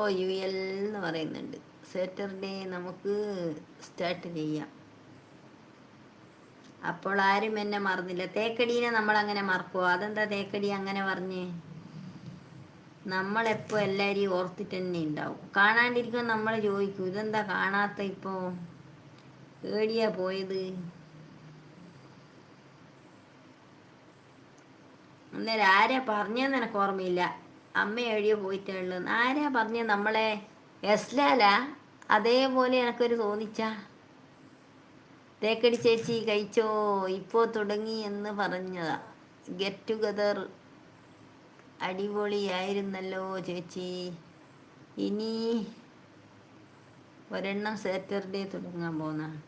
UL എന്ന് പറയുന്നുണ്ട്. Saturday നമുക്ക് സ്റ്റാർട്ട് ചെയ്യാം. അപ്പോൾ ആരും എന്നെ മറന്നില്ല. തേക്കടീനെ നമ്മളങ്ങനെ മറക്കുമോ? അതെന്താ തേക്കടി അങ്ങനെ പറഞ്ഞ്? നമ്മളെപ്പോൾ എല്ലാവരെയും ഓർത്തിട്ട് തന്നെ ഉണ്ടാവും. കാണാണ്ടിരിക്കുമ്പോൾ നമ്മൾ ചോദിക്കും, ഇതെന്താ കാണാത്ത ഇപ്പോൾ, ഏടിയാ പോയത്? അന്നേരം ആരാ പറഞ്ഞതെന്ന് എനിക്ക് ഓർമ്മയില്ല. അമ്മ എവിടെയോ പോയിട്ടുള്ളത്. ആരാ പറഞ്ഞത്? നമ്മളെ എസ്ലാലാ? അതേപോലെ എനിക്കൊരു തോന്നിച്ച. തേക്കടി ചേച്ചി കഴിച്ചോ, ഇപ്പോൾ തുടങ്ങി എന്ന് പറഞ്ഞതാ. ഗെറ്റ് ടുഗദർ അടിപൊളിയായിരുന്നല്ലോ ചേച്ചി. ഇനി ഒരെണ്ണം സാറ്റർഡേ തുടങ്ങാൻ പോന്ന.